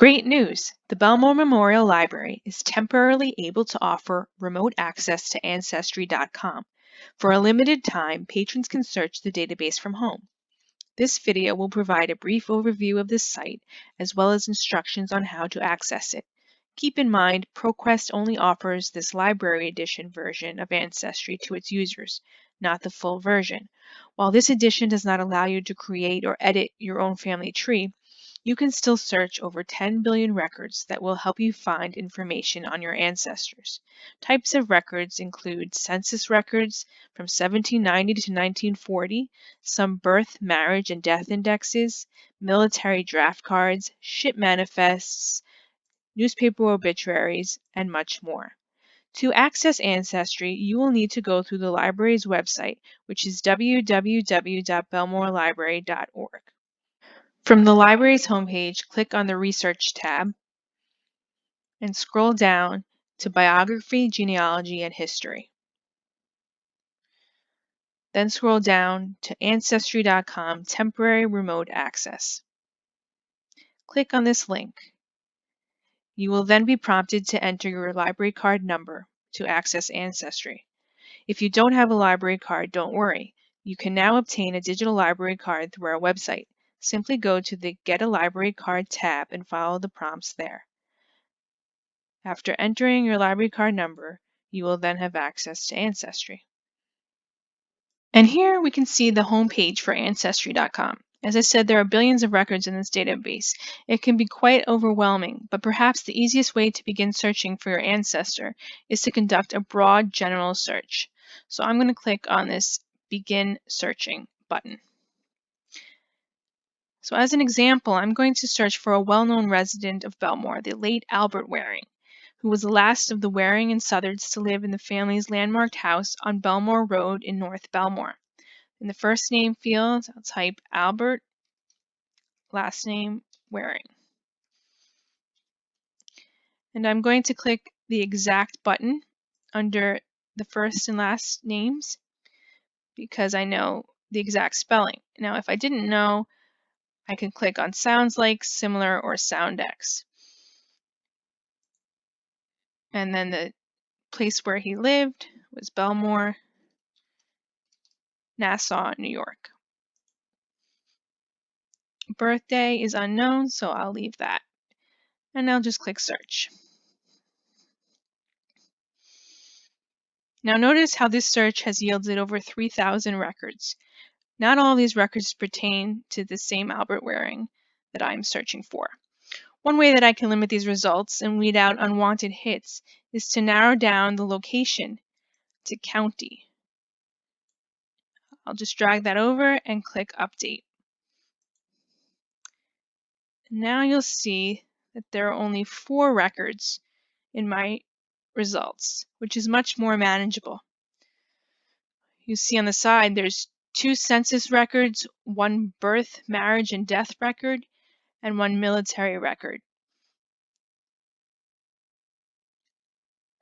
Great news! The Bellmore Memorial Library is temporarily able to offer remote access to Ancestry.com. For a limited time, patrons can search the database from home. This video will provide a brief overview of this site, as well as instructions on how to access it. Keep in mind, ProQuest only offers this library edition version of Ancestry to its users, not the full version. While this edition does not allow you to create or edit your own family tree, you can still search over 10 billion records that will help you find information on your ancestors. Types of records include census records from 1790 to 1940, some birth, marriage, and death indexes, military draft cards, ship manifests, newspaper obituaries, and much more. To access Ancestry, you will need to go through the library's website, which is www.bellmorelibrary.org. From the library's homepage, click on the Research tab and scroll down to Biography, Genealogy, and History. Then scroll down to Ancestry.com Temporary Remote Access. Click on this link. You will then be prompted to enter your library card number to access Ancestry. If you don't have a library card, don't worry. You can now obtain a digital library card through our website. Simply go to the Get a Library Card tab and follow the prompts there. After entering your library card number, you will then have access to Ancestry. And here we can see the home page for Ancestry.com. As I said, there are billions of records in this database. It can be quite overwhelming, but perhaps the easiest way to begin searching for your ancestor is to conduct a broad general search. So I'm going to click on this Begin Searching button. So as an example, I'm going to search for a well-known resident of Bellmore, the late Albert Waring, who was the last of the Waring and Southards to live in the family's landmarked house on Bellmore Road in North Bellmore. In the first name field, I'll type Albert, last name Waring. And I'm going to click the exact button under the first and last names because I know the exact spelling. Now, if I didn't know, I can click on sounds like, similar, or sound X. And then the place where he lived was Bellmore, Nassau, New York. Birthday is unknown, so I'll leave that. And I'll just click search. Now notice how this search has yielded over 3,000 records. Not all of these records pertain to the same Albert Waring that I'm searching for. One way that I can limit these results and weed out unwanted hits is to narrow down the location to county. I'll just drag that over and click Update. Now you'll see that there are only 4 records in my results, which is much more manageable. You see on the side there's 2 census records, 1 birth, marriage, and death record, and 1 military record.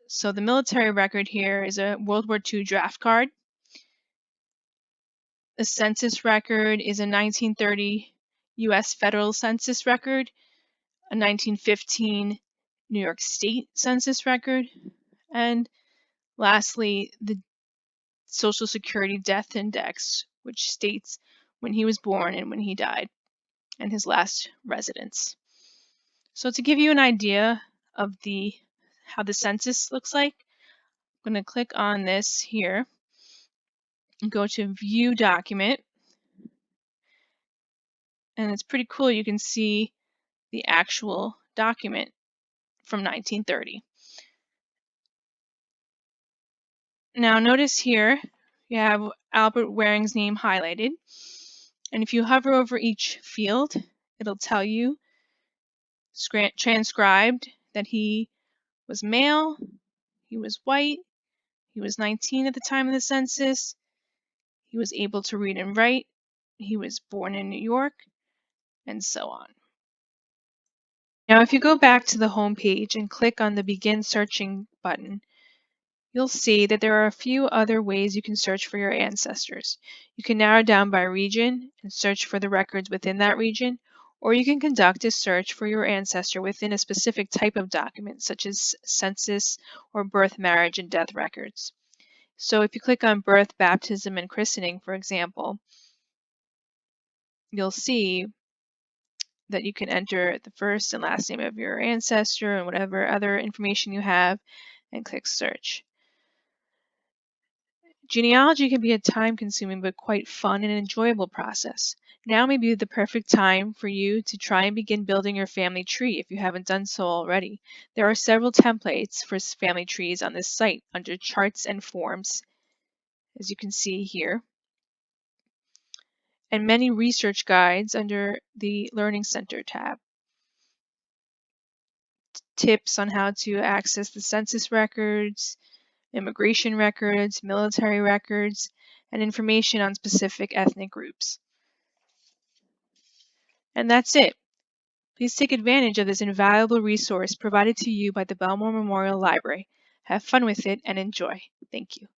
So the military record here is a World War II draft card. The census record is a 1930 U.S. federal census record, a 1915 New York State census record, and lastly, the Social Security Death Index, which states when he was born and when he died, and his last residence. So to give you an idea of how the census looks like, I'm going to click on this here and go to View Document. And it's pretty cool. You can see the actual document from 1930. Now notice here you have Albert Waring's name highlighted. And if you hover over each field, it'll tell you transcribed that he was male, he was white, he was 19 at the time of the census, he was able to read and write, he was born in New York, and so on. Now if you go back to the home page and click on the Begin Searching button, you'll see that there are a few other ways you can search for your ancestors. You can narrow down by region and search for the records within that region, Or you can conduct a search for your ancestor within a specific type of document, such as census or birth, marriage, and death records. So if you click on birth, baptism, and christening, for example, you'll see that you can enter the first and last name of your ancestor and whatever other information you have and click search. Genealogy can be a time-consuming but quite fun and enjoyable process. Now may be the perfect time for you to try and begin building your family tree if you haven't done so already. There are several templates for family trees on this site under charts and forms, as you can see here, and many research guides under the Learning Center tab. Tips on how to access the census records, immigration records, military records, and information on specific ethnic groups. And that's it. Please take advantage of this invaluable resource provided to you by the Bellmore Memorial Library. Have fun with it and enjoy. Thank you.